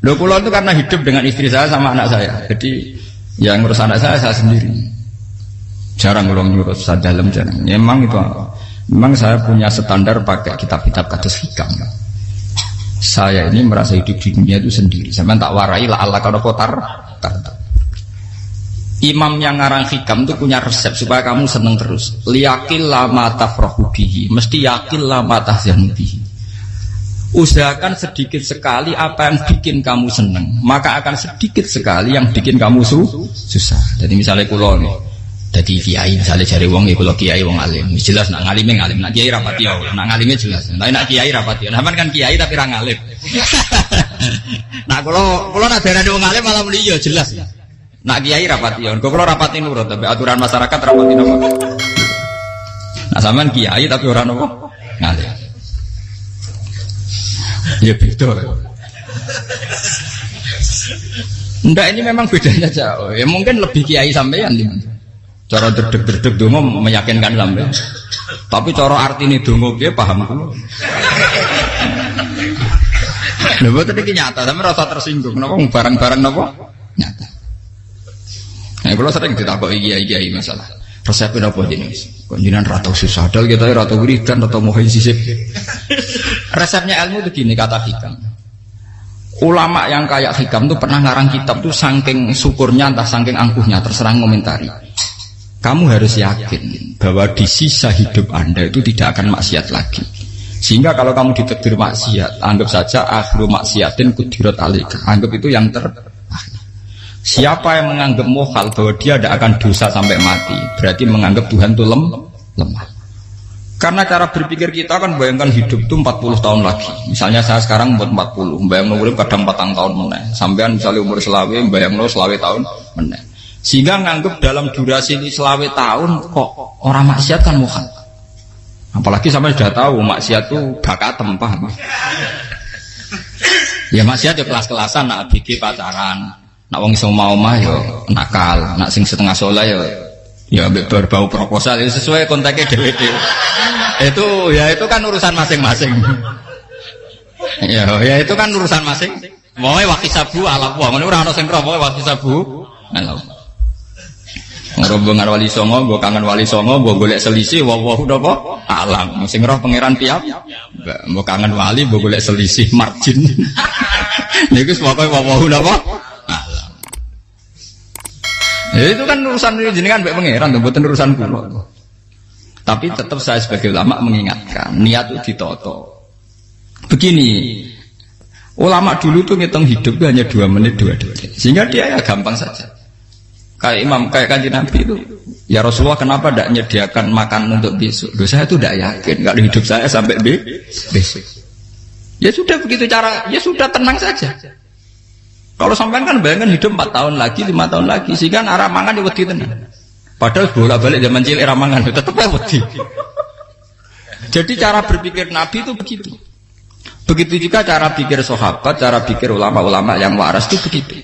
Loh kula itu karena hidup dengan istri saya sama anak saya. Jadi yang ngurus anak saya sendiri. Jarang kula ngurus dalam jarang. Memang itu memang saya punya standar pakai kitab-kitab kados hikam. Saya ini merasa hidup di dunia itu sendiri. Sampeyan tak warai la Allah kana kotar. Imam yang ngarang hikam itu punya resep supaya kamu seneng terus. Liyaqil lama tafrahu bihi, mesti yakin lama tahzanu bihi. Usahakan sedikit sekali apa yang bikin kamu seneng, maka akan sedikit sekali yang bikin kamu susah. Jadi misalnya kulo nih, jadi kiai misalnya cari wong, kulo kiai wong alim, jelas nak ngalimnya ngalim, nak kiai rapati ya, nak ngalimnya jelas. Nak kiai rapati, namun kan kiai tapi orang ngalim. Nah kulo nak darah wong alim malah beli jelas. Nak kiai rapati ya, kulo rapati nurut, tapi aturan masyarakat rapati nopo. Nah sampean kiai tapi orang nopo ngalim. Ya beda. Enggak, ini memang bedanya jauh. Ya mungkin lebih kiai sampean nih. Cara derdek-derdek dongo meyakinkan sampean. Tapi cara artine dongo piye paham kulo. Lha boten iki nyata, sampe rasa tersinggung. Napa barang-barang napa? Nyata. Nah, kulo sering ditakoki kiai-kiai masalah. Resepnya apa jenenge? Konjinan ratau susah, dal kita ratau wiridan, ratau mohon sisip. Resepnya ilmu itu gini kata hikam. Ulama yang kayak hikam tuh pernah ngarang kitab tuh saking syukurnya entah saking angkuhnya terserah ngomentari. Kamu harus yakin bahwa di sisa hidup Anda itu tidak akan maksiat lagi. Sehingga kalau kamu ditakdir maksiat, anggap saja akhiru maksiatin kudirat alaika. Anggap itu yang Siapa yang menganggap mohal bahwa dia tidak akan dosa sampai mati, berarti menganggap Tuhan itu lemah. Karena cara berpikir kita kan bayangkan hidup itu 40 tahun lagi. Misalnya saya sekarang buat 40, bayang urip kadang 4 tahun meneh. Sampean misalnya umur selawe, bayang selawe tahun meneh. Sehingga menganggap dalam durasi selawe tahun kok orang maksiat kan mohal. Apalagi sampai sudah tahu maksiat itu bakat paham. Ya maksiat ya kelas-kelasan, nak bikin pacaran. Nak wong iso omah yo nakal, nak sing setengah saleh ya berbau proposal ya sesuai kontaknya dhewe-dhewe. Itu kan urusan masing-masing. Ya itu kan urusan masing. Wae wakisabu ala wa, ngene ora ana sing roh wae wakisabu. Ala. Rombongan wali songo, mbok kangen wali songo, mbok golek selisih wawahu napa? Alam. Sing roh pangeran piyam. Mbok kangen wali, mbok golek selisih margin. Niku pokoke wawahu napa? Ya itu kan urusan jenengan mbek pangeran, mboten urusan kula. Tapi tetap saya sebagai ulama mengingatkan, niat itu ditoto. Begini, ulama dulu tuh ngitung hidup itu hanya 2 menit 2 detik. Sehingga dia ya gampang saja. Kayak imam, kayak kanjeng Nabi itu, ya Rasulullah kenapa tidak menyediakan makan untuk besok? Loh, saya itu tidak yakin kalau hidup saya sampai besok. Ya sudah begitu cara, ya sudah tenang saja. Kalau sampean kan bayangkan hidup 4 tahun lagi, 5 tahun lagi, sehingga arah mangan ya wedi tenan. Padahal bolak-balik zaman cilik arah mangan tetap ya wedi. Jadi cara berpikir Nabi itu begitu. Begitu juga cara pikir sahabat, cara pikir ulama-ulama yang waras itu begitu.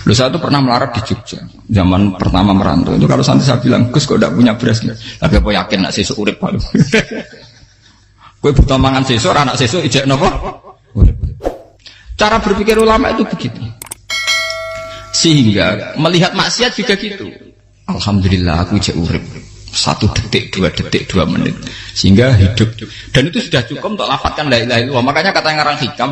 Loh, saya itu pernah melarat di Jogja, zaman pertama merantau. Itu kalau santai saya bilang, Gus kok tidak punya beras? Tapi apa yakin nak sesuk urip palu. Kowe buta mangan sesuk, anak sesuk ijek napa? Cara berpikir ulama itu begitu. Sehingga melihat maksiat juga gitu. Alhamdulillah aku ijek urip 1 detik, 2 detik, 2 menit. Sehingga hidup. Dan itu sudah cukup untuk lafadzkan la ilaha illallah. Makanya kata yang ngarang hikam,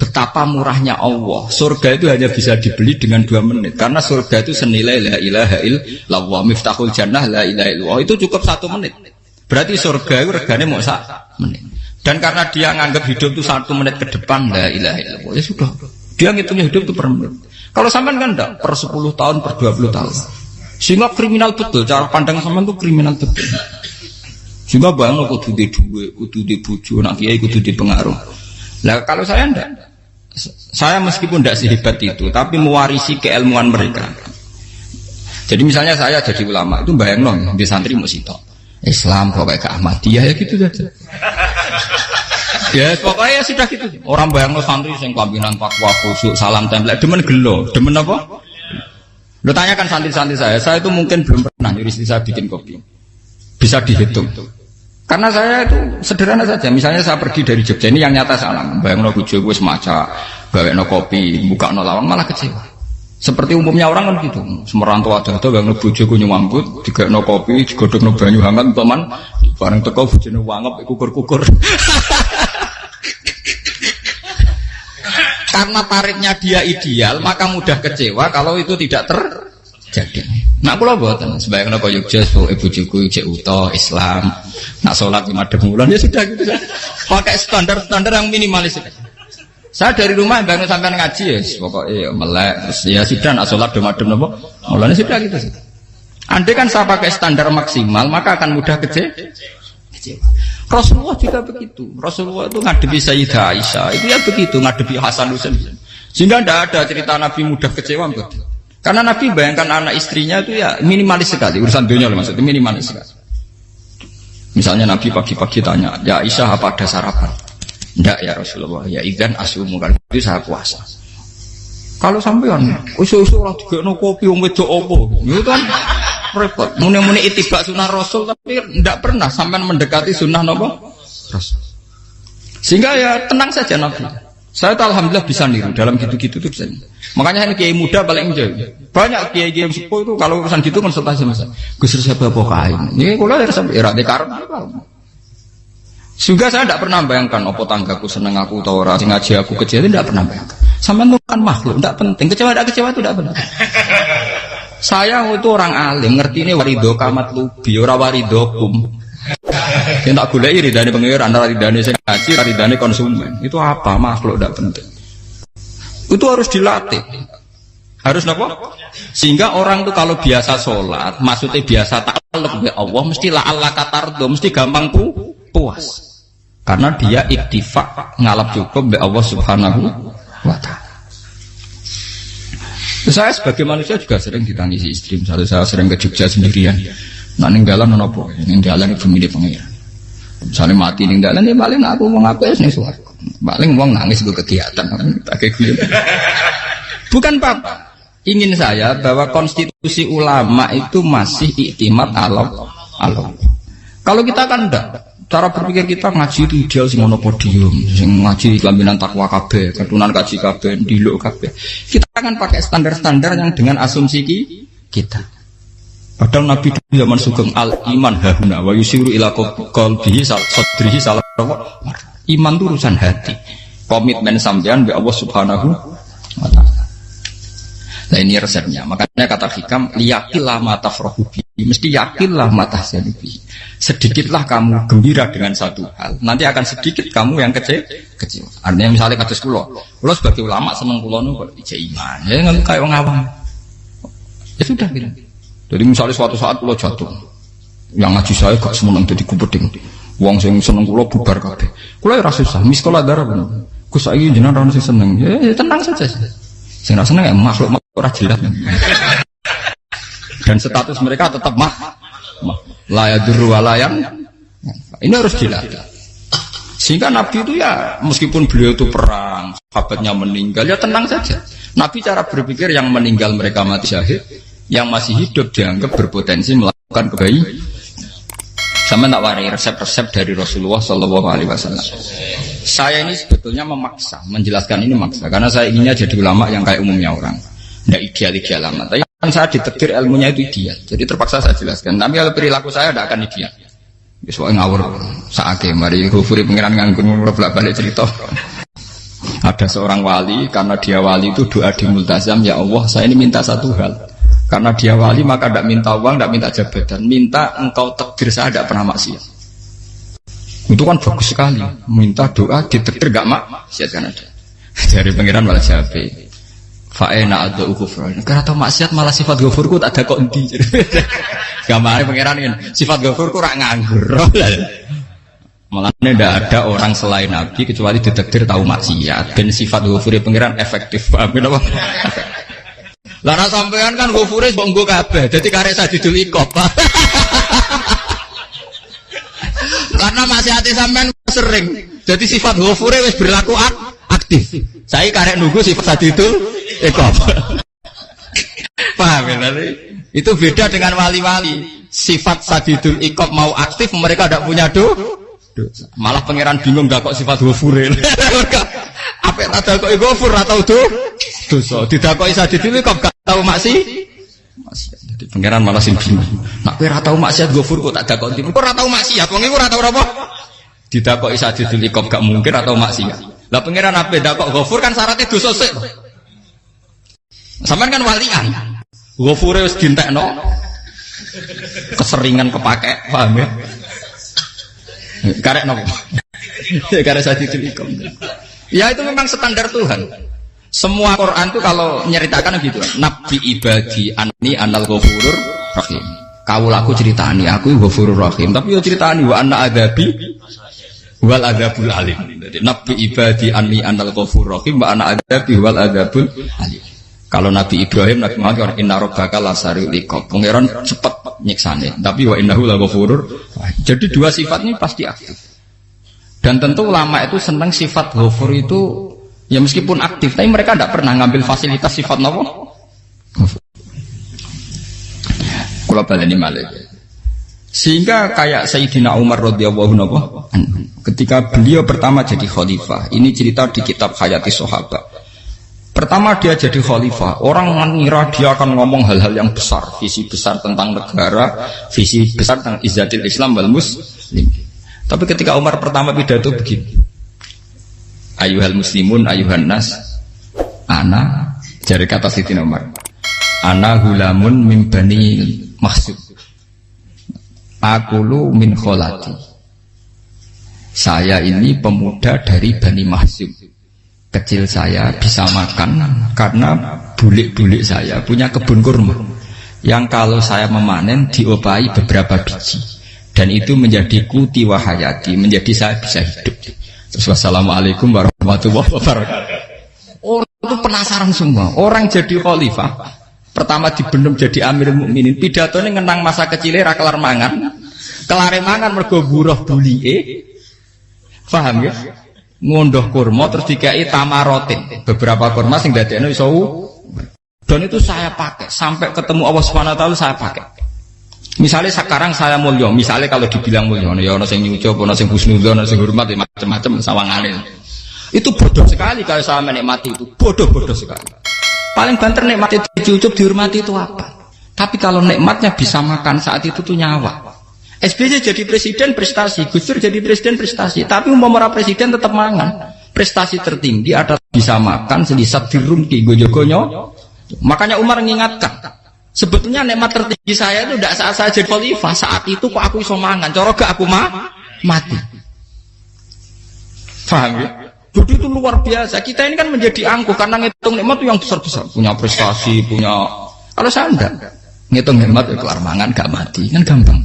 betapa murahnya Allah. Surga itu hanya bisa dibeli dengan 2 menit. Karena surga itu senilai la ilaha illallah. Miftahul jannah la ilaha illallah. Itu cukup 1 menit. Berarti surga itu regane mau 1 menit. Dan karena dia nganggap hidup itu 1 menit ke depan, la ilaha illallah, ya sudah. Dia ngitungnya hidup itu per menit. Kalau sampean kan enggak, per 10 tahun, per 20 tahun. Sehingga kriminal betul, cara pandang sampean itu kriminal betul. Sehingga bayang kudu di duwe, kudu di bojo, nak kiai kudu di pengaruh. Lah kalau saya enggak. Saya meskipun enggak sehebat itu, tapi mewarisi keilmuan mereka. Jadi misalnya saya jadi ulama, itu bayang di santri mau sitok. Islam pokoknya ke Ahmadiyah ya gitu saja. Ya pokoknya ya sudah gitu. Orang bayang santri sing kambinan takwa khusyuk salam tempel demen gelo, demen apa? Lo tanyakan santri-santri saya itu mungkin belum pernah nyuruh istri saya bikin kopi. Bisa dihitung. Karena saya itu sederhana saja. Misalnya saya pergi dari Jogja, ini yang nyata saya alami. Bayangno bojoku wis maca, gawekno kopi, bukakno lawang malah kecewa. Seperti umumnya orang kan gitu. Semerantau ada bayangno bojoku nyuambut, digawekno kopi, digodhogno banyu hangat teman, bareng teko bojone wangep kukur-kukur. Karena tarifnya dia ideal, maka mudah kecewa kalau itu tidak terjadi. Nak kula mboten, sebayang napa Yogya bojoku cek uta Islam, nak salat 5 bulan ya sudah gitu. Pakai standar-standar yang minimalis. Saya dari rumah bangun sampai ngaji ya, pokoknya melek, ya sudah nak salat madem napa. Mulane sudah gitu. Andai kan saya pakai standar maksimal, maka akan mudah kecewa. Rasulullah juga begitu. Rasulullah itu ngadepi Sayyidah Aisyah itu ya begitu, ngadepi Hasan Husain. Sehingga tidak ada cerita Nabi mudah kecewa betul. Karena Nabi bayangkan anak istrinya itu ya minimalis sekali, urusan dunia loh maksudnya minimalis sekali. Misalnya Nabi pagi-pagi tanya, ya Aisyah apa ada sarapan? Tidak ya Rasulullah, ya idzan asumu, kalau itu saya puasa. Kalau sampean usul-usul orang digekno kopi wong wedok opo, itu kan repot. Muni-muni itibak sunnah Rasul tapi tidak pernah sampai mendekati sunnah napa Rasul. Sehingga ya tenang saja Nabi. Saya tahu alhamdulillah bisa niru dalam gitu-gitu tuh bisa. Makanya ini kiai muda paling jauh. Banyak kiai-kiai sepuh itu kalau urusan gitu konsultasi sama saya. Gus siapa kain. Ini kalau ada sampai era dekarep. Juga saya tidak pernah bayangkan opo tanggaku seneng aku atau orang ngaji aku kecewa, tidak pernah bayangkan. Sampai bukan makhluk, tidak penting. Kecewa itu tidak benar. Saya itu orang alim, ngerti ini warido kamat lubi, ora waridokum. Yang tak gulai ridane pengiran, antara ridane sing ngaji, ridane konsumen. Itu apa? Makhluk tidak penting. Itu harus dilatih. Harus apa? Sehingga orang itu kalau biasa sholat, maksudnya biasa ta'alluq bi Allah, mesti la'alla katardo, mesti gampang puas. Karena dia iktifak ngalap cukup bi Allah Subhanahu wa ta'ala. Saya sebagai manusia juga sering ditangisi istri. Misalnya saya sering ke Jogja sendirian. Nah ninggalan nopo, ninggalan itu milik pengiran. Misalnya mati ninggalan ya paling aku mau ngapain nih suaraku. Paling mau nangis gue kegiatan. Bukan apa. Ingin saya bahwa konstitusi ulama itu masih iktimat Allah. Kalau kita kan enggak. Cara berpikir kita ngaji itu ideal sing ono podium, sing ngaji kelaminan takwa kabeh, ketunan kaji kabeh, ndiluk kabeh. Kita akan pakai standar-standar yang dengan asumsi kita. Padahal Nabi zaman sugeng al iman hahuna wa yusiru ila qalbihi sadrihi salah. Iman itu urusan hati. Komitmen sampean be Allah Subhanahu wa taala. Nah ini resepnya. Makanya kata hikam liyakillah ma tafrahu bi. Mesti yakinlah ma tahzanu bi. Sedikitlah kamu gembira dengan satu hal, nanti akan sedikit kamu yang kecewa. Artinya misalnya kados kula sebagai ulama seneng kula niku ijek iman. Ya nggak kayak wong awam. Ya sudah gitu. Jadi misalnya suatu saat kula jatuh, yang ngaji saya gak semeneng dadi kupeding. Wong sing seneng kula bubar kabeh. Kula ora susah, miskola darah bener. Gus saiki jenengan ora sing seneng. Ya tenang saja. Sing ora seneng ya makhluk ora jelas. Dan status mereka tetap la yadurru walayan. Ini harus dilatih. Sehingga Nabi itu ya meskipun beliau itu perang, sahabatnya meninggal, ya tenang saja. Nabi cara berpikir yang meninggal mereka mati syahid, yang masih hidup dianggap berpotensi melakukan kebaikan. Sama tak warai resep-resep dari Rasulullah Shallallahu Alaihi Wasallam. Saya ini sebetulnya memaksa, menjelaskan ini maksa, karena saya inginnya jadi ulama yang kayak umumnya orang, tidak ideal amat. Tapi kan saya ditakdir ilmunya itu ideal, jadi terpaksa saya jelaskan. Tapi kalau perilaku saya tidak akan ideal. Soalnya ngawur saake mari Ghafuri pengiran nganggur bolak-balik cerita. Ada seorang wali, karena dia wali itu doa di multazam, ya Allah saya ini minta satu hal. Karena dia wali maka tidak minta uang, tidak minta jabatan, minta engkau takdir saya tidak pernah maksiat. Itu kan bagus sekali. Minta doa ditakdir gak maksiat kan ada. Dari pengiran malah Syafi'i. Fa'ena adau ghufran. Karena tahu maksiat malah sifat ghafurku tak ada kok endi. Gamane pengiran kan sifat ghafurku rak nganggur. Malah tidak ada orang selain Nabi kecuali ditakdir tahu maksiat. Dan sifat ghafuri pengiran efektif. Paham apa? Lara sampean kan ghafure mbok nggo kabeh. Dadi karek sadidul ikop. Karena maksiate sampean sering. Jadi sifat ghafure wis berlaku aktif. Saya karek nunggu sifat sadidul ikop. Paham ya? Itu beda dengan wali-wali. sifat sadidul iqab mau aktif, mereka tidak punya dosa. Malah pangeran bingung gak kok sifat ghafuril. Apa tak ada kok ghafur atau dosa. Didakoki sadidul iqab gak tahu maksiat. Jadi pangeran malah sing bingung. Nak kowe ora tau maksiat ghafur kok tak dakoki. Kok ora tau maksiat, wong iku ora tau apa? Didakoki sadidul iqab gak mungkin atau maksiat. Lah pangeran ape dakok ghafur kan syaratnya dosa sik. Sampeyan kan walian. Ghafure wis dientekno. Keseringan kepake, paham ya? Karek nopo? Karek sadidul iqab. Ya itu memang standar Tuhan. Semua Quran itu kalau menyeritakan gitu. Nabi ibadi anni anal ghafurur rahim. Kaulaku ceritani aku ghafurur rahim, tapi yo ceritani wa anna adzabi wal adzabul alim. Jadi Nabi ibadi anni anal ghafurur rahim wa anna adzabi wal adzabul alim. Kalau Nabi Ibrahim, Nabi Muhammad, inna rabbaka lasariul iqab. Pangeran cepat nyiksane, tapi wa innahu laghafurur. Jadi dua sifat ini pasti aktif. Dan tentu ulama itu senang sifat ghafur itu ya meskipun aktif, tapi mereka tidak pernah ngambil fasilitas sifat napa? Kula baleni malih. Sehingga kayak Sayyidina Umar radhiyallahu anhu ketika beliau pertama jadi khalifah, ini cerita di kitab Hayati Sahabat. Pertama dia jadi khalifah, orang mengira dia akan ngomong hal-hal yang besar, visi besar tentang negara, visi besar tentang izzatil Islam wal muslim. Tapi ketika Umar pertama pidato begini, ayuhal muslimun ayuhan nas, ana, jari kata Sayyidina Umar, ana hulamun min bani Mahsub, akulu min kholati. Saya ini pemuda dari Bani Mahsub. Kecil saya bisa makan karena bulik-bulik saya punya kebun kurma yang kalau saya memanen diopahi beberapa biji dan itu menjadi kuti wahayati, menjadi saya bisa hidup. Terus wassalamualaikum warahmatullahi wabarakatuh. Orang itu penasaran semua. Orang jadi khalifah pertama dibenem jadi amirul mukminin, pidatonya ngenang masa kecilnya ra kelar mangan, kelare mangan mergo buruh bulike, paham ya? Ngondoh kurma terus dikai tamarotin, beberapa kurma sing dadekno iso. Dan itu saya pakai sampai ketemu Allah Subhanahu wa taala saya pakai. Misalnya sekarang saya mulya, misalnya kalau dibilang mulya ya ana sing nyucup, ana sing husnudzon, ana sing hormat, macam-macam sawangane. Itu bodoh sekali kalau saya menikmati itu, bodoh sekali. Paling banter nikmati dicucup, dihormati itu apa? Tapi kalau nikmatnya bisa makan saat itu tuh nyawa. SBY jadi presiden prestasi, Gus Dur jadi presiden prestasi, tapi umpama presiden tetap mangan. Prestasi tertinggi adalah bisa makan selisat dirumki gojo-gonyo. Makanya Umar mengingatkan, sebetulnya nikmat tertinggi saya itu tidak saat saya jadi khalifah, saat itu kok aku iso mangan, cara gak aku mati. Paham ya? Jadi itu luar biasa. Kita ini kan menjadi angkuh karena ngitung nikmat itu yang besar-besar, punya prestasi, punya. Kalau saya enggak ngitung nikmat itu kelar mangan gak mati, kan gampang.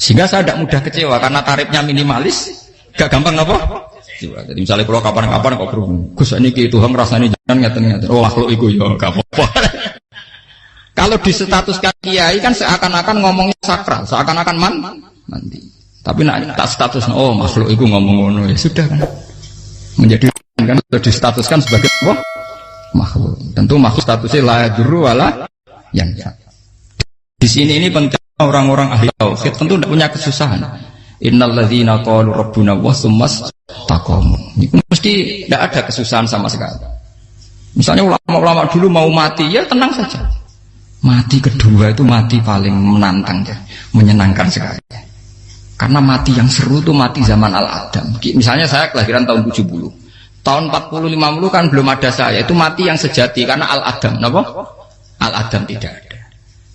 Sehingga saya tidak mudah kecewa karena tarifnya minimalis, gak gampang apa? Jadi misalnya kalau kapan-kapan kok berhubung, Gus ini Tuhan rasanya jangan ngeten-ngeten. Oh makhluk itu ya gak apa-apa. Kalau distatuskan kiai kan seakan-akan ngomongnya sakral, seakan-akan mandi. Tapi nak tak status, oh makhluk itu ngomong-ngomong ya sudah kan. Menjadi kan sudah distatuskan sebagai apa? Makhluk. Tentu makhluk statusnya la yadurru wala yanfa. Di sini ini penting. Orang-orang ahli tauhid tentu tidak punya kesusahan. Innalladzina qalu rabbuna wa tsummas taqamu. Itu mesti tidak ada kesusahan sama sekali. Misalnya ulama-ulama dulu mau mati, ya tenang saja. Mati kedua itu mati paling menantang ya, menyenangkan sekali. Karena mati yang seru itu mati zaman Al-Adam. Misalnya saya kelahiran tahun 70. Tahun 40-50 kan belum ada saya. Itu mati yang sejati karena Al-Adam. Kenapa? Al-Adam tidak ada.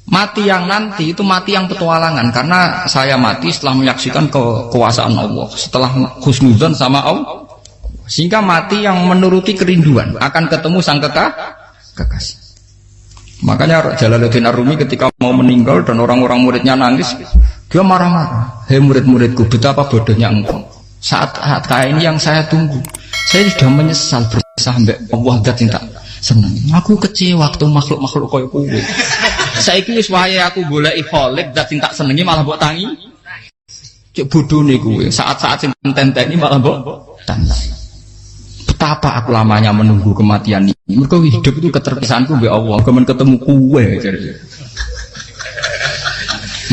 Mati yang nanti itu mati yang petualangan karena saya mati setelah menyaksikan kekuasaan Allah, setelah husnudzon sama Allah, sehingga mati yang menuruti kerinduan akan ketemu sang kekasih. Makanya Jalaluddin Ar-Rumi ketika mau meninggal dan orang-orang muridnya nangis, dia marah-marah. Hei murid-muridku, betapa bodohnya engkau. Saat kayak ini yang saya tunggu, saya sudah menyesal berusaha mbak Allah dat cinta senang. Aku kecewa waktu makhluk-makhluk koyo kowe. Saiki wis wayahe aku goleki kholik dat tak senengi malah mbok tangi. Cek bodhone kuwe. Saat-saat sing tenteni malah mbok tantang. Betapa aku lamanya menunggu kematian ini. Mergo hidup itu keterpisahanku mbek Allah, kemen ketemu kowe.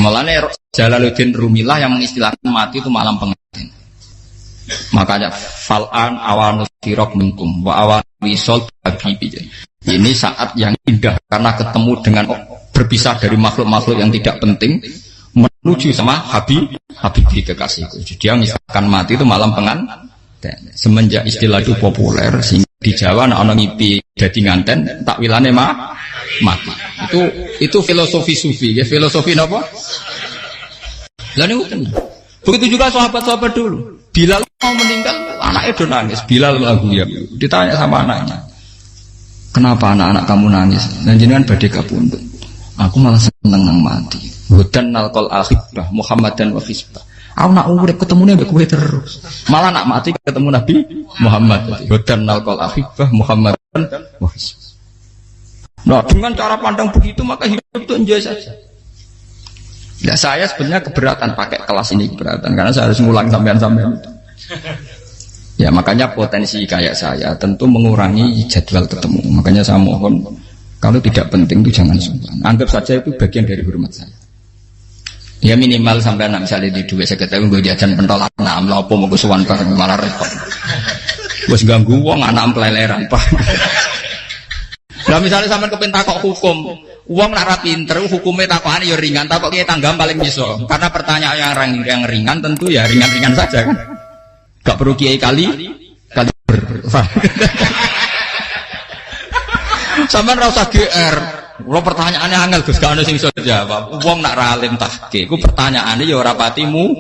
Mulane Jalaluddin Rumilah yang mengistilahkan mati itu malam pengantin. Makanya fal'an awanus sirok minkum wa awan wisol habibi. Ini saat yang indah karena ketemu dengan berpisah dari makhluk-makhluk yang tidak penting menuju sama Habib kekasihku. Jadi dia misalkan mati itu malam pengantin. Semenjak istilah itu populer sehingga di Jawa ana ngipi dadi nganten takwilane mati. Itu filosofi sufi, ya filosofi napa? Lah niku begitu juga sahabat-sahabat dulu. Bilal mau meninggal, anaknya do nangis. Bilal lagu ya. Ditanya sama anaknya, kenapa anak-anak kamu nangis? Dan jenengan badhe kapundhut. Aku malah seneng nang mati. Hudan nalqal akhibah Muhammadan wa hisbah. Aku nak urip ketemune mbek kowe terus. Malah nak mati ketemu Nabi Muhammad. Hudan nalqal akhibah Muhammadan wa hisbah. Nah, dengan cara pandang begitu maka hidup itu enjoy saja. Ya saya sebenarnya keberatan pakai kelas ini, keberatan karena saya harus ngulang sampean-sampean itu. Ya makanya potensi kayak saya tentu mengurangi jadwal ketemu. Makanya saya mohon kalau tidak penting itu jangan sungkan. Anggap saja itu bagian dari hormat saya. Ya minimal sampai misalnya di dua saya ketahui gue jajan pentolan enam lapo mau kesuwan bareng malah repot. Bos ganggu wong anak peleleran pak. Nah misalnya sampai kepen takok hukum, uang nak pinter, hukumnya takokan ya ringan, takok kiai tanggam paling nyesel. Karena pertanyaan yang ringan tentu ya ringan-ringan saja kan. Gak perlu kiai kali ber. Sampai rasa GR. Kalau pertanyaannya angel Gus gak ono sing iso jawab. Uang nak ralim tahke, ku pertanyaannya ya ora patimu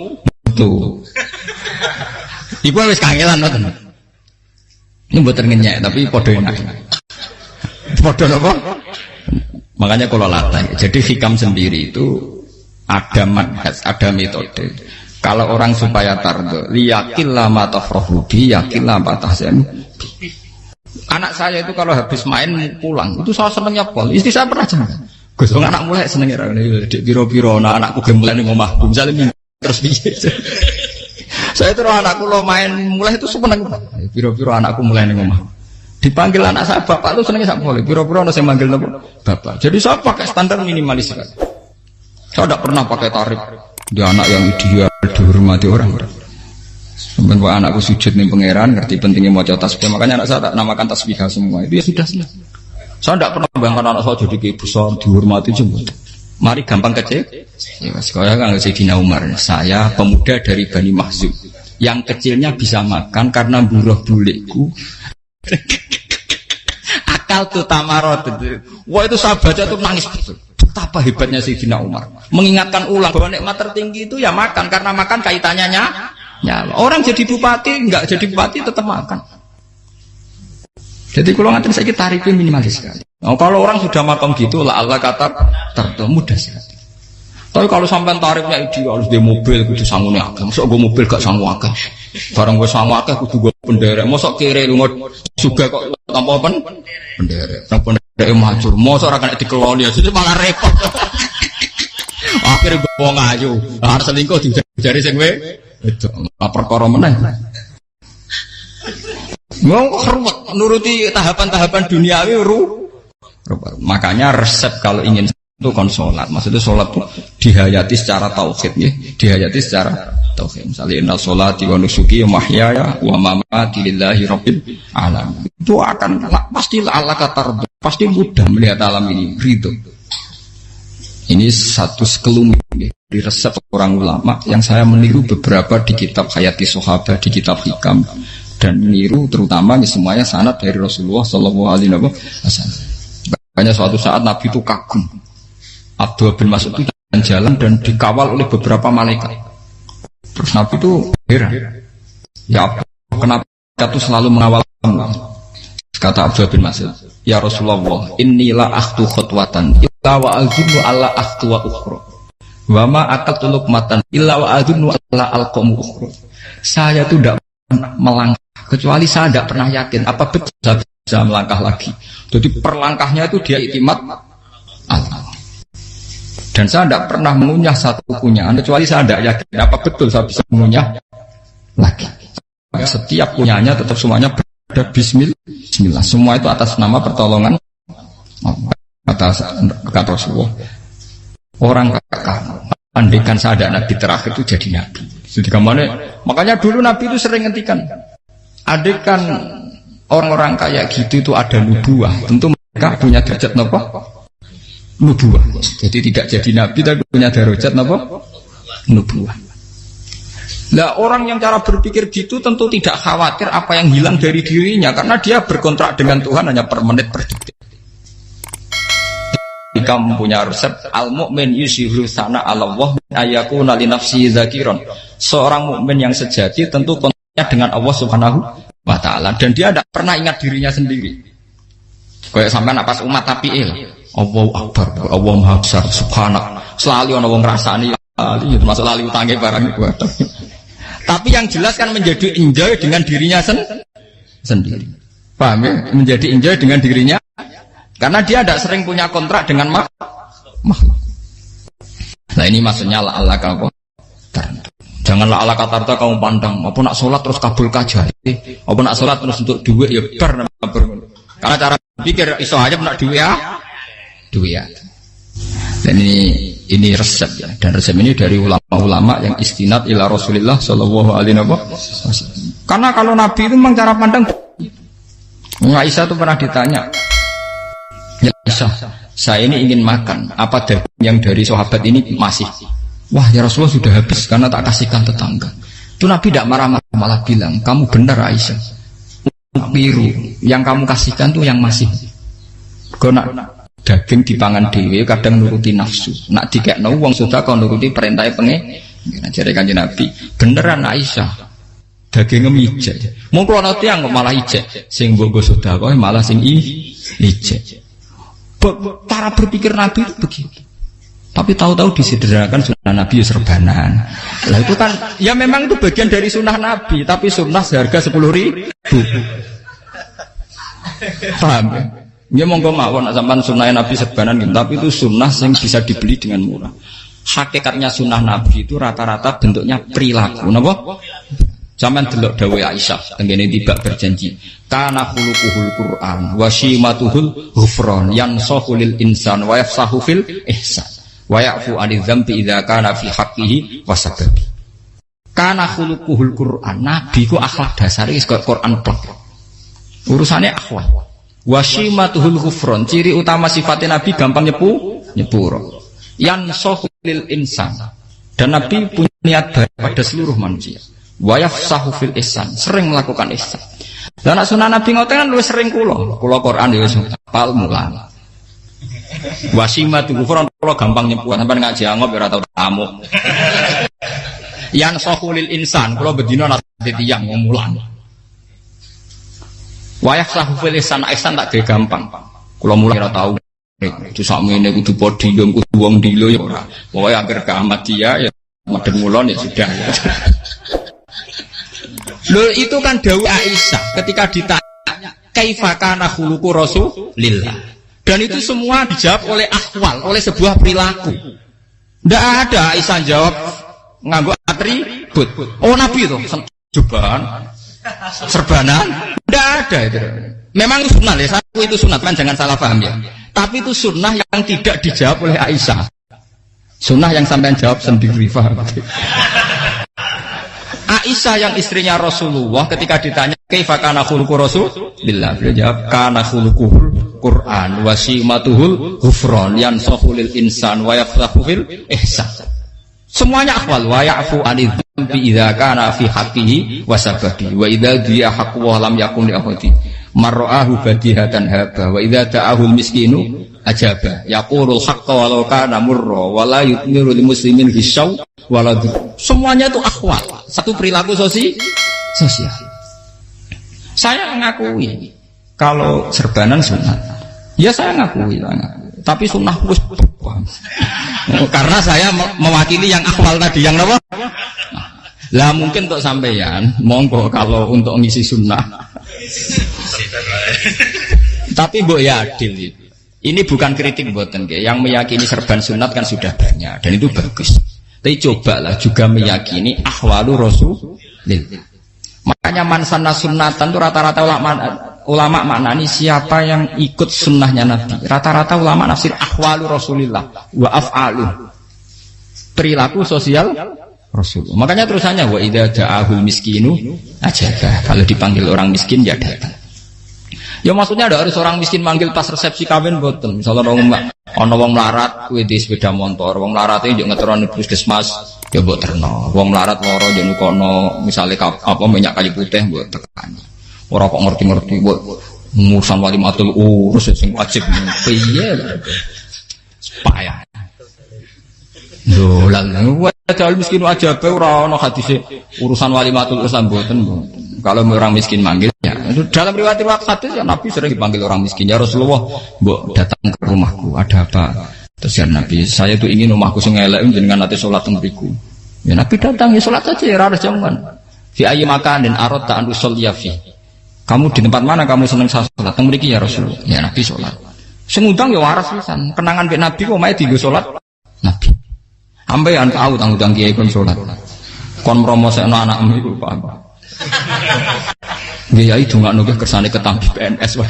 tuh. Iku wis kangelan ngoten. Ini mboten ngenyek tapi padha enak. Bodoh apa? Makanya kalau latih. Jadi hikam sendiri itu ada manhaj, ada metode. Kalau orang supaya tardo, liyakillah ma tafrahubi, yakillah ma tahzanu. Anak saya itu kalau habis main pulang, itu saya senengnya pol. Istri saya pernah jangan. Gus, anak mulai senengnya dik piro-piro, anakku gelem mulai ning omahku. Misalnya terus piye. Saya terus anakku lo main mulai itu seneng. Piro-piro anakku mulai ning omahku. Dipanggil anak saya bapak itu senengnya sak boleh. Piro-piro ono sing manggil bapak. Jadi saya pakai standar minimalis sekali. Saya tidak pernah pakai tarif. Dia anak yang ideal dihormati orang. Sebenarnya anakku sujud nih pangeran, ngerti pentingnya mau tasbih. Makanya anak saya tak namakan tasbihah semua. Itu ya sudah sih. Saya tidak pernah bayangkan anak saya jadi kayak besar dihormati jemput. Mari gampang kecil. Ya, sekolah kan Sayyidina Umar. Saya pemuda dari Bani Mahzum. Yang kecilnya bisa makan karena buruh bulikku. Akal tuh tamarot. Wah itu sahabatnya tuh nangis betul. Betapa hebatnya Sayyidina Umar. Mengingatkan ulang bahwa nikmat tertinggi itu ya makan. Karena makan kaitannya nyawa. Orang jadi bupati, enggak jadi bupati tetap makan. Jadi kalau ngatain saya tarifnya minimalis sekali. Nah, kalau orang sudah makan gitu, lah Allah kata tertemu mudah sekali. Tapi kalau sampai tarifnya ideal harus di mobil, kudu sanggup nih agak. Masuk gue mobil gak sanggup agak. Barang gue sanggup agak, kudu gue penderek. Masuk kiri lu juga kok tanpa apa? Penderek. Penderek macur. Masuk orang kena dikeloni, jadi malah repot. Akhirnya gue mau ngaju. Harus selingkuh dijari sing we. Itu perkara meneh. Mau ruwet nuruti tahapan-tahapan duniawi Makanya resep kalau ingin itu kon sholat. Maksudnya sholat itu dihayati secara tauhid ya. Dihayati secara tauhid. Misalnya inna sholati wa nusuki wa mahyaya wa mamati lillahi rabbil alamin. Itu akan pasti Allah katar, pasti mudah melihat alam ini ridho. Ini satu sekelumit ya, di resep orang ulama yang saya meniru beberapa di kitab Hayati Sahabat, di kitab Hikam, dan meniru terutama semuanya sanad dari Rasulullah Shallallahu Alaihi Wasallam. Banyak suatu saat Nabi itu kagum. Abdullah bin Mas'ud itu jalan dan dikawal oleh beberapa malaikat. Terus Nabi itu heran. Ya kenapa itu selalu mengawal kamu? Kata Abdullah bin Mas'ud, ya Rasulullah, inilah akhtu khutwatan illa wa azunnu alla akhtu wa ukhra. Wa ma aqaltu luqmatan illa wa azunnu alla alqamu ukhra. Saya itu tidak pernah melangkah kecuali saya tidak pernah yakin apa betul saya bisa melangkah lagi. Jadi perlangkahnya itu dia iktimat Allah. Dan saya tidak pernah mengunyah satu kunyahan kecuali saya tidak yakin apa betul saya bisa mengunyah lagi. Setiap kunyahnya tetap semuanya ada Bismillah. Semua itu atas nama pertolongan atas kata Rasulullah. Orang kakak Andaikan saya ada nabi terakhir itu jadi nabi. Jadi kemana? Makanya dulu nabi itu sering ngendikan, andaikan orang-orang kayak gitu itu ada nubuah, tentu mereka punya derajat napa? Nubuah. Jadi tidak jadi nabi tapi punya derajat napa? Nubuah. Lah orang yang cara berpikir gitu tentu tidak khawatir apa yang hilang dari dirinya karena dia berkontrak dengan Tuhan hanya per menit per detik. Kamu punya resep al-mu'min yusiru sana Allah ayakuna li nafsi zakiron. Seorang mukmin yang sejati tentu kontaknya dengan Allah Subhanahu wa taala dan dia tidak pernah ingat dirinya sendiri. Kayak sampean pas umat tapiil, Allahu akbar, Allah maha besar, subhanak. Selalu ana wong ngrasani itu masuk lali utange barang iku. Tapi yang jelas kan menjadi enjoy dengan dirinya sendiri. Paham ya? Menjadi enjoy dengan dirinya karena dia tidak sering punya kontrak dengan makhluk. Nah ini maksudnya Allah kalau janganlah ala kata kamu pandang apa nak sholat terus kabul kaja apa nak sholat terus untuk duit ya ber karena cara pikir iso aja nak duit ya dan ini resep ya dan resep ini dari ulama-ulama yang istinad ila Rasulillah sallallahu alaihi wasallam karena kalau Nabi itu memang cara pandang Aisyah itu pernah ditanya ya Aisyah saya ini ingin makan apa daging yang dari sahabat ini masih. Wah ya Rasulullah sudah habis karena tak kasihkan tetangga. Itu Nabi tidak marah-marah malah bilang kamu benar Aisyah. Biru yang kamu kasihkan tuh yang masih. Kau nak daging dipangan dewe kadang nuruti nafsu. Nak dikekno wong sudah kau nuruti perintah pengen. Jadi kanjeng Nabi beneran Aisyah. Dagingnya ijek. Mau kalau nanti yang malah ijek. Sing bogo sudah kau malah sing ijek. Cara berpikir Nabi itu begitu. Tapi tahu-tahu disederhanakan sunnah Nabi serbanan. Lah itu kan, ya memang itu bagian dari sunnah Nabi, tapi sunnah seharga 10.000. Paham ya? Ya monggo mawon sampean sunnah Nabi serbanan gitu, tapi itu sunnah yang bisa dibeli dengan murah. Hakikatnya sunnah Nabi itu rata-rata bentuknya perilaku. Napa? Zaman delok dawuh Aisyah, tengene tiba berjanji. Kana khuluquhul Qur'an wa shimatuhul ghufran yansahu lil insan wa yafsahu fil ihsan. Wa ya'fu 'anil dzambi idza kana fi haqqihi wa sababi. Kana khuluquhul Qur'an, nabi ku akhlak dasare wis kaya Quran tok. Urusane akhlak. Wa shimatuhul ghufran, ciri utama sifatnya nabi gampang nyepuro. Yansahu lil insan. Dan nabi punya niat baik pada seluruh manusia. Wa yafsahu fil ihsan, sering melakukan ihsan. Lah nek sunah nabi ngoten kan luwih sering kula Quran ya wis hafal mulang. Wasimatu kufran kula gampang nyebut sampean ngaji angop ora tau tamu. Yang sahulil insan kula bedina nate tiyang mulang. Wayah sahul ihsan tak gawe gampang. Kula mulang ora tau. Itu sakmene kudu podium kudu wong dilo ya ora. Pokoke anggere kiamat dia ya madhep mulon ya sudah. Loh itu kan dawuh Aisyah ketika ditanya kaifa kana khuluqu Rasulillah. Dan itu semua dijawab oleh ahwal, oleh sebuah perilaku. Tidak ada Aisyah jawab nganggo atribut. Oh Nabi itu jubahan, serbanan, tidak ada itu. Memang itu sunnah ya, itu sunnah kan jangan salah paham ya. Tapi itu sunnah yang tidak dijawab oleh Aisyah. Sunnah yang sampean jawab sendiri paham. Aisyah yang istrinya Rasulullah ketika ditanya kaifa kana khuluqu Rasulillah, beliau jawab kana khuluquhul Qur'an wa simatuhul ghufran yansahu lil insan wa yafsahu fil ihsan. Semuanya akhwal wa ya'fu 'anil dzambi idza kana fi haqqihi wa sababi wa idza diya haqqu wa lam yakun li ahadi mar'ahu badihatan haba wa idza ta'ahul miskinu ajaba yaqulul haqqa walau kana murra wa la yutmiru lil muslimin hisau wala. Semuanya itu akhwal, satu perilaku sosial. Saya mengakui kalau serbanan sunnah, ya saya ngakui. Tapi sunnah wis karena saya mewakili yang akhwal tadi, yang apa? Lah mungkin untuk sampeyan, monggo kalau untuk ngisi sunnah. Tapi mbok ya adil. Ini bukan kritik mboten nggih. Yang meyakini serban sunat kan sudah banyak dan itu bagus. Tapi cobalah juga meyakini ahwalu Rasulillah. Makanya man sanna sunnatan itu rata-rata ulama maknani siapa yang ikut sunnahnya Nabi. Rata-rata ulama nafsir ahwalu Rasulillah wa af'alu. perilaku sosial Rasul. Makanya terusannya wa idza ja'ahul miskinu ajaba. Kalau dipanggil orang miskin ya datang. Ya maksudnya ada harus orang miskin manggil pas resepsi kawin boten. Misalnya ana wong melarat kuwi di sepeda motor, wong melarat iki yo ngeteroni puskesmas ya mbok terno. Wong melarat loro yo nukono misale apa minyak kayu putih mbok tekani. Ora kok ngerti-ngerti mbok ngurusan walimatul urus sing wajib piye lho. Payah. Lho lan wajal miskin aja pe ora ana hadise urusan walimatul urus mboten. Kalau orang miskin manggil ya. Dalam riwayat hadis ya Nabi sering dipanggil orang miskin. Ya Rasulullah, mbok datang ke rumahku, ada apa? Terus ya Nabi, saya tuh ingin rumahku sing elek jenengan nate salat teng mriku. Ya Nabi datang ya salat saja ya ora ada jaman. Fi ayyi makanin aradta an usolliya fi. Kamu di tempat mana kamu seneng salat teng mriki ya Rasulullah. Ya Nabi salat. Sing ngundang ya waras pisan. Kenangan mek Nabi kok mae dienggo salat Nabi. Ampean tahu tanggung kiai kon salat. Kon mromosekno anakmu iku paham. Dia itu nggak nugih kersane ketampi PNS.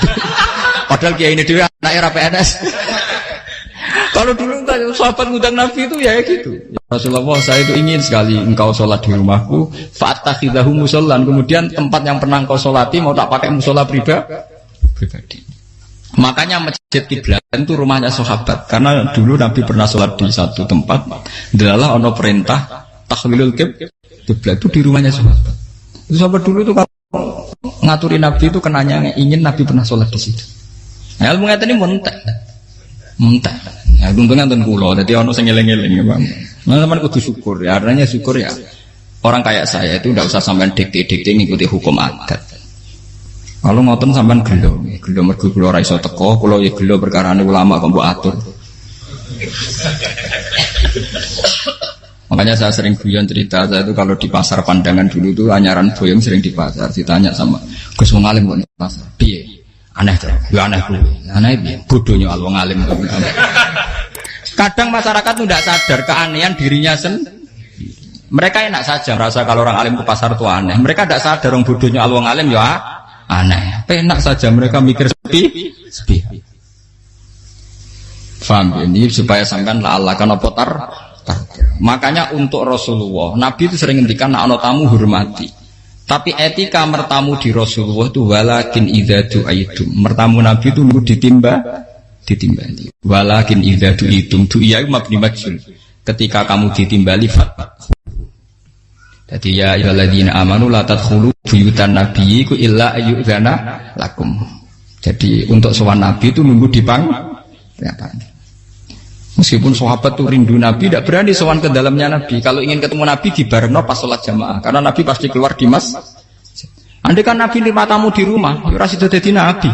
Padahal kiai ini dia anak era PNS. Kalau dulu sahabat ngundang Nabi itu ya gitu. Ya Rasulullah, saya itu ingin sekali engkau sholat di rumahku. Fa'takhidahu musollan. Kemudian tempat yang pernah engkau sholati mau tak pakai musola pribadi. Makanya masjid Kiblat itu rumahnya sahabat. Karena dulu Nabi pernah sholat di satu tempat. Adalah ono perintah tahlilul Kiblat itu di rumahnya sahabat. Sahabat dulu itu kalau ngaturi Nabi itu kenanya ingin Nabi pernah sholat di situ. Nah, ilmu ngeten ini muntah. Ya untungnya ten kula, dadi ono sing eling-eling ya, Bang. Nah, sampean kudu syukur ya. Artinya syukur ya. Orang kayak saya itu ndak usah sampean dikte-dikte ngikuti hukum adat. Kalau ngoten sampean gelo mergo kula ora iso teko, kula ya gelo perkarane ulama kok mbok atur. Makanya saya sering guyon cerita, saya itu kalau di pasar Pandangan dulu itu anyaran boyong sering di pasar, ditanya sama Gus wong alim kok di pasar, piye? Aneh tuh, ya aneh tuh, aneh piye? Bodohnya wong alim. Kadang masyarakat itu tidak sadar keanehan dirinya sendiri. Mereka enak saja merasa kalau orang alim ke pasar itu aneh. Mereka tidak sadar orang bodohnya wong alim ya aneh. Enak saja mereka mikir sepi. Faham ini supaya sampean Allah kan apa Makanya untuk Rasulullah, Nabi itu sering ngendikan ana tamu hormati. Tapi etika mertamu di Rasulullah itu walakin idza du'aitum. Mertamu Nabi itu nunggu ditimbali. Walakin idza du'itum du'iya mabni majhul. Ketika kamu ditimbali fatwa. Jadi ya ayyuhalladzina amanu la tadkhulu buyutan nabiyyi illa ayyudzana lakum. Jadi untuk sowan Nabi itu nunggu Meskipun sahabat tuh rindu Nabi, tidak berani sowan ke dalamnya Nabi. Kalau ingin ketemu Nabi di bareng pas sholat jamaah, karena Nabi pasti keluar di mas. Andai kan Nabi lima tamu di rumah, ya ora sida dadi Nabi.